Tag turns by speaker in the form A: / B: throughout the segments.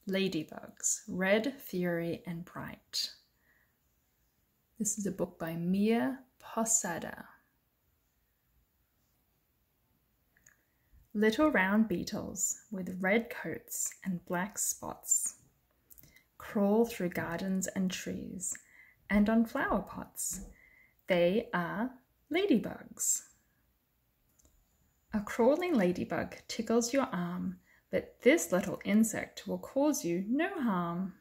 A: Ladybugs, Red, Fiery and Bright. This is a book by Mia Posada. Little round beetles with red coats and black spots crawl through gardens and trees and on flower pots. They are ladybugs. A crawling ladybug tickles your arm, but this little insect will cause you no harm.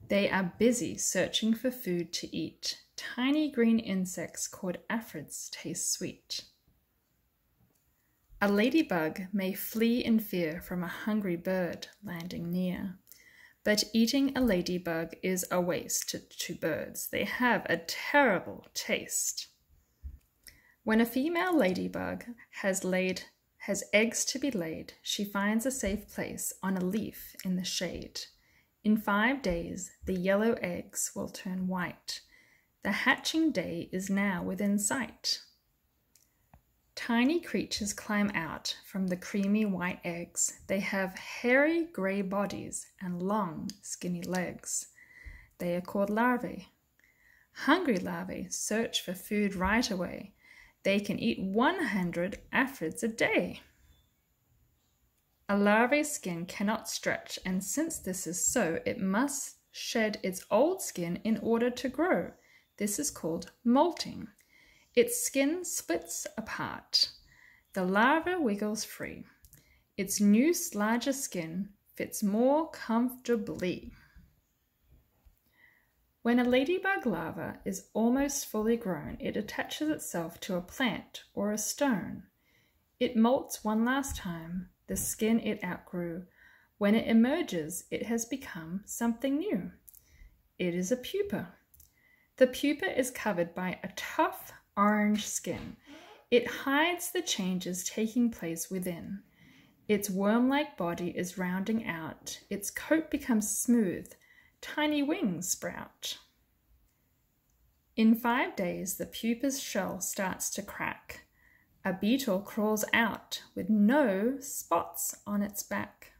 A: They are busy searching for food to eat. Tiny green insects called aphids taste sweet. A ladybug may flee in fear from a hungry bird landing near, but eating a ladybug is a waste to birds. They have a terrible taste. When a female ladybug has eggs to be laid, she finds a safe place on a leaf in the shade. In 5 days, the yellow eggs will turn white. The hatching day is now within sight. Tiny creatures climb out from the creamy white eggs. They have hairy grey bodies and long, skinny legs. They are called larvae. Hungry larvae search for food right away. They can eat 100 aphids a day. A larvae's skin cannot stretch, and since this is so, it must shed its old skin in order to grow. This is called molting. Its skin splits apart. The larva wiggles free. Its new, larger skin fits more comfortably. When a ladybug larva is almost fully grown, it attaches itself to a plant or a stone. It molts one last time, the skin it outgrew. When it emerges, it has become something new. It is a pupa. The pupa is covered by a tough orange skin. It hides the changes taking place within. Its worm-like body is rounding out. Its coat becomes smooth. Tiny wings sprout. In 5 days, the pupa's shell starts to crack. A beetle crawls out with no spots on its back.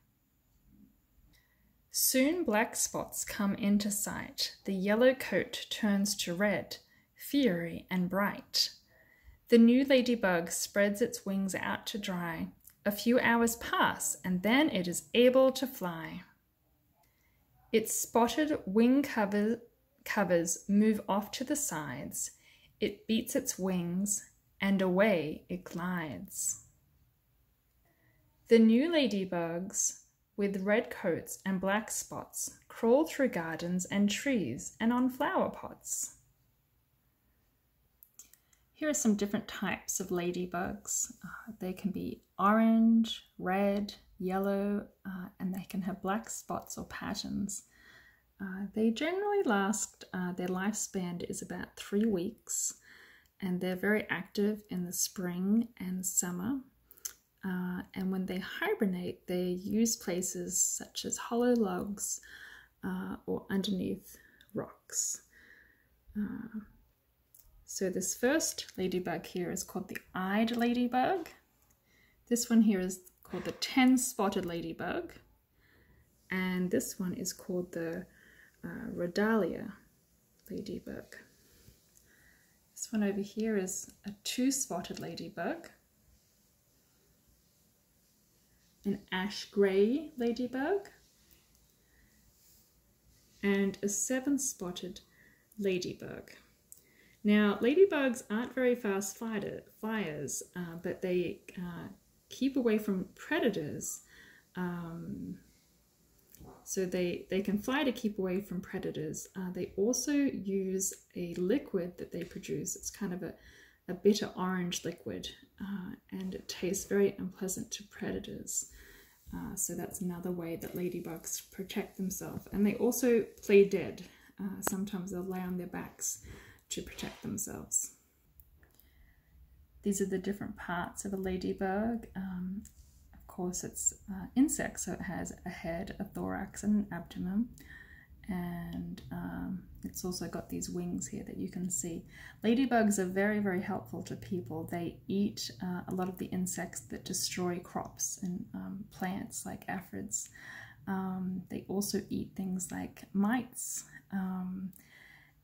A: Soon black spots come into sight. The yellow coat turns to red, fiery and bright. The new ladybug spreads its wings out to dry. A few hours pass, and then it is able to fly. Its spotted wing covers move off to the sides. It beats its wings, and away it glides. The new ladybugs, with red coats and black spots, crawl through gardens and trees and on flower pots. Here are some different types of ladybugs. They can be orange, red, yellow, and they can have black spots or patterns. They generally last, their lifespan is about 3 weeks, and they're very active in the spring and summer. And when they hibernate, they use places such as hollow logs or underneath rocks. So this first ladybug here is called the eyed ladybug. This one here is called the 10-spotted ladybug. And this one is called the Rhodalia ladybug. This one over here is a 2-spotted ladybug. An ash grey ladybug. And a 7-spotted ladybug. Now, ladybugs aren't very fast flyers, but they keep away from predators. So they can fly to keep away from predators. They also use a liquid that they produce. It's kind of a bitter orange liquid, and it tastes very unpleasant to predators. So that's another way that ladybugs protect themselves. And they also play dead. Sometimes they'll lay on their backs to protect themselves. These are the different parts of a ladybug. Of course, it's insect, so it has a head, a thorax, and an abdomen. and it's also got these wings here that you can see. Ladybugs are very, very helpful to people. They eat a lot of the insects that destroy crops and plants like aphids. They also eat things like mites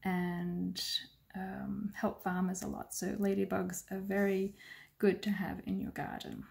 A: and help farmers a lot. So ladybugs are very good to have in your garden.